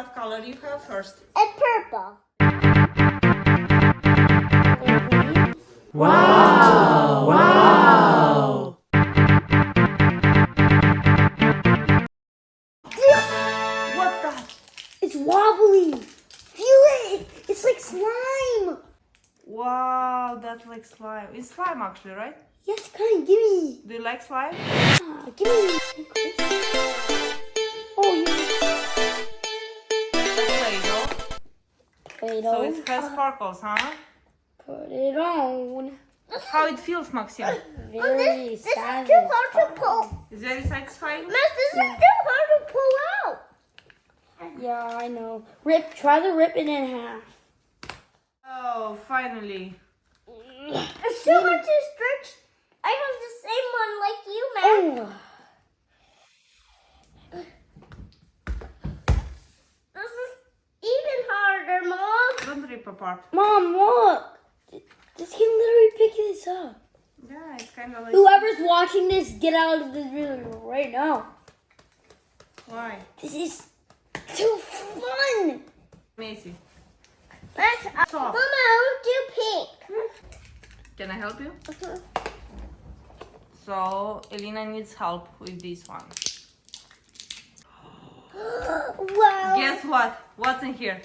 what color you have first? And purple. Wow! Wow! What's that? It's wobbly. Feel it. It's like slime. Wow, that's like slime. It's slime actually, right? Yes, kind. Give me. Do you like slime? Give me. Oh, yeah. Play-Doh. Play-Doh. So it has sparkles, huh? Put it on. How it feels, Maxim? Very This is too satisfying. hard to pull. Is very satisfying? Miss, this is too hard to pull out. Yeah, I know. Try to rip it in half. Oh, finally. It's too hard to stretch. I have the same one like you, man. Oh. This is even harder, Mom. Don't rip apart. Mom, look. This can literally pick this up. Yeah, it's kind of like... Whoever's watching this, get out of this video right now. Why? This is too fun. Macy. Let's, Soft. Mama, I want to do pink. Can I help you? So, Elena needs help with this one. Wow. Guess what? What's in here?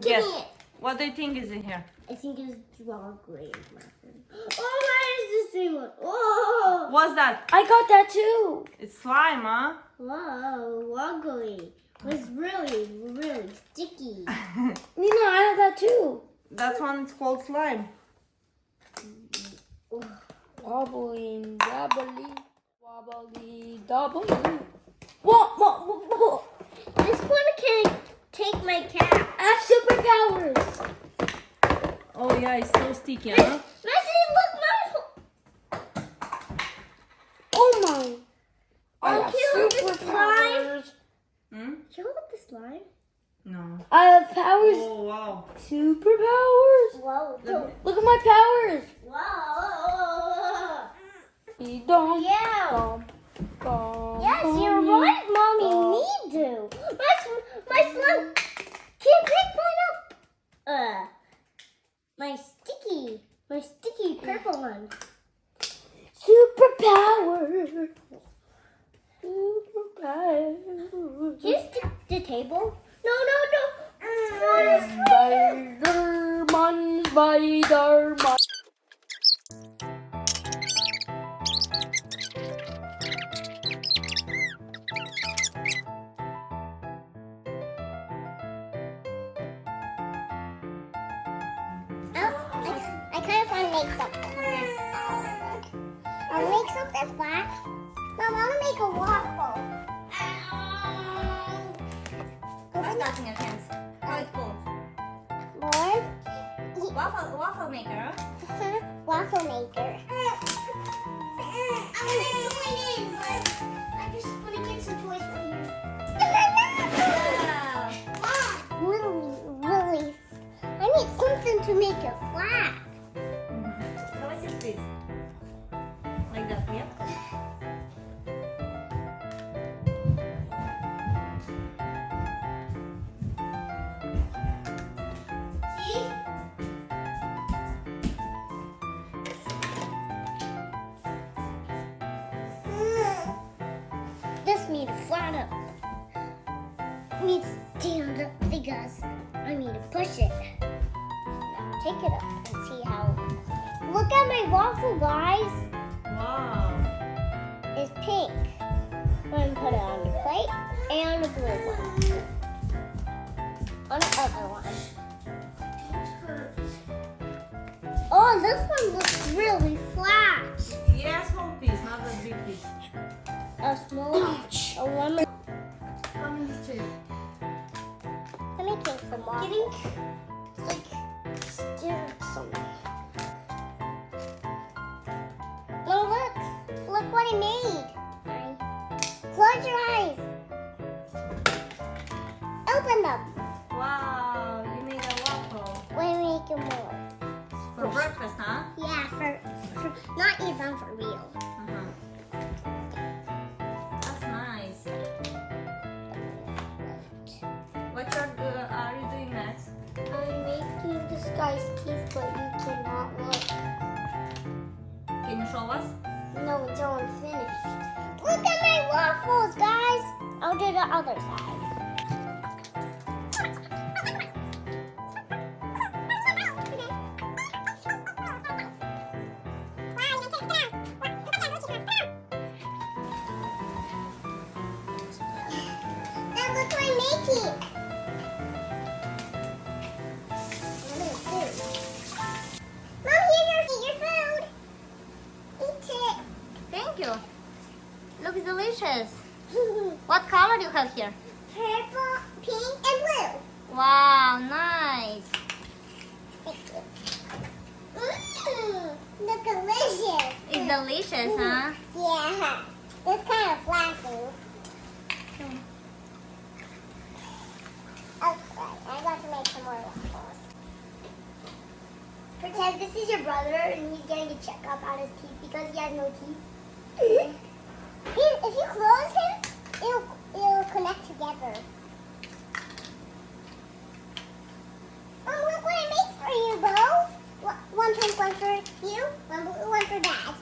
Give Guess. me it. What do you think is in here? I think it's strawberry muffin. Oh, mine is the same one. Whoa. What's that? I got that too. It's slime, huh? Whoa, wobbly. It's really, really sticky. Nina, I have that too. That one is called slime. Wobbly, wobbly, wobbly, doubly. Whoa. This one can take my cat. I have superpowers. Oh yeah, it's so sticky, huh? Messi, look, Mom. Oh my. I Oh, have cute, this superpowers. Hmm? You want the slime? No. I have powers. Oh wow. Superpowers. Whoa. Look at my powers. Whoa. Dum, Yeah. dum, dum, Yes, dum, you're right, Mommy. Me do. My slime can't pick mine up. My sticky purple one. Superpowers. Superpowers. Can you stick the table? No. Spider-Man. I kind of want to make something. I'll make something flat. Mom, I want to make a waffle. What's that in your hands? How it's called? What? Waffle maker. Waffle maker. I'm gonna join in, but I just want to get some toys for you. Really. I need something to make it flat. How is it, please? Like that, yeah? See? This needs to flat up. Needs to stand up because I need to push it. Now take it up and see how. Look at my waffle, guys. Wow. It's pink. I'm gonna put it on the plate and the blue one. On the other one. Oh, this one looks really flat. Yeah, small piece, not a big piece. A small, a lemon. How many two? I'm making some waffles. It's like stirred something. Oh, look what I made. Close your eyes. Open them. Wow, you made a waffle. We're making more. For breakfast, huh? Yeah, for not even for real. That's nice. guy's teeth, but you cannot look. Can you show us? No, until I'm finished. Look at my waffles, guys. I'll do the other side. That looks like making. Mom, here's your food. Eat it. Thank you. Looks delicious. What color do you have here? Purple, pink, and blue. Wow, nice. Thank you. Look delicious. It's delicious, huh? Yeah. It's kind of flashing. Okay, I got to make some more waffles. Pretend this is your brother and he's getting a checkup on his teeth because he has no teeth. If you close him, it'll connect together. Look what I made for you, Bo. One pink, one for you, one blue, one for Dad.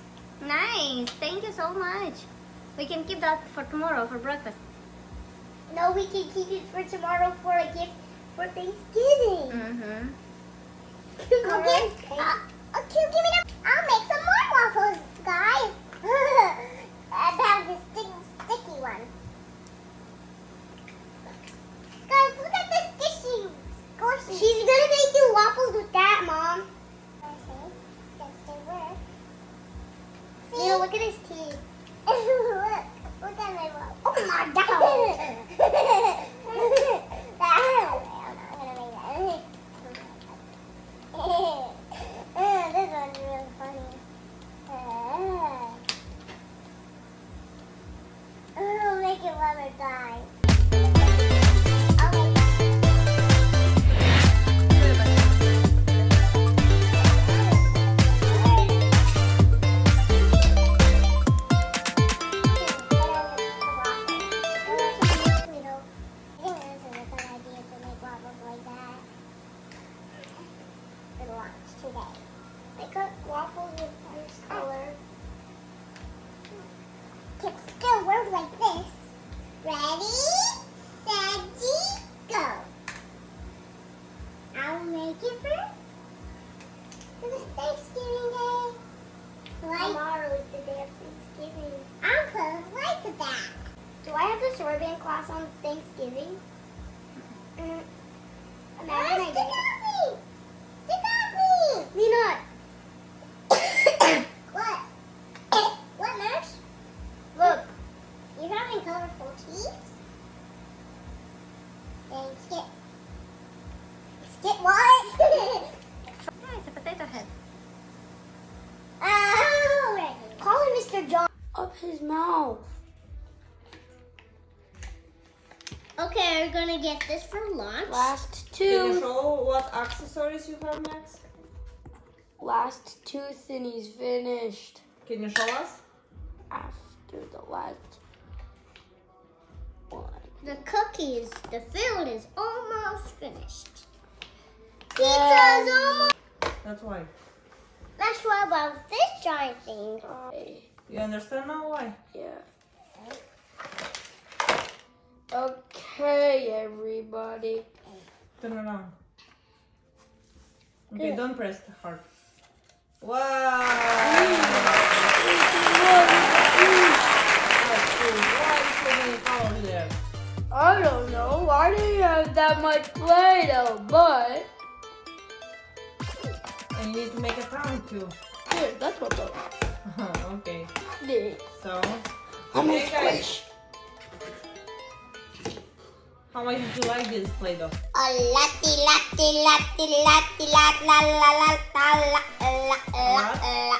Nice. Thank you so much. We can keep that for tomorrow for breakfast. No, we can keep it for tomorrow for a gift for Thanksgiving. Mm-hmm. Okay, give me that. I'll make some more waffles, guys. About this sticky one. Guys, look at this squishy. She's gonna make you waffles with that, Mom. Look at his teeth. Look at my waffle. Oh my God. This one's really funny. I'll make it let her die. I'll make I got waffles with this color. Can still work like this. Ready, set, go. I'll make it for the Thanksgiving day. Tomorrow is the day of Thanksgiving. I'll close like that. Do I have the sorbet class on Thanksgiving? Stick off me! Stick off me! Me not. What? What, nurse? Look, you're having colorful teeth. And skip what? Yeah, it's a potato head. Alright. Call him Mr. John. Up his mouth. Okay, we're gonna get this for lunch. Last Can you tooth. show what accessories you have, Max? Last tooth and he's finished. Can you show us? After the last one. The cookies, the food is almost finished. Yeah. Pizza's almost. That's why. Let's try about this giant thing. You understand now why? Yeah. Okay, everybody. Turn around. Okay, don't press hard. Wow! That's cool. Why so many colors there? I don't know. I didn't have that much Play-Doh, but And you need to make a crown too. here, that's what I Okay. did. So, I'm okay, a guys. squish. How much did you like this Play-Doh? A lati lati lati lati lat la la la la la la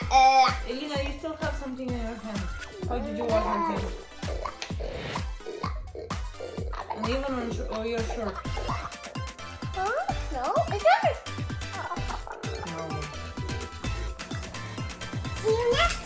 la. Elena, you still have something in your hand. How did you wash your hands? And even on your shirt. Huh? No, it's yours. No. See you next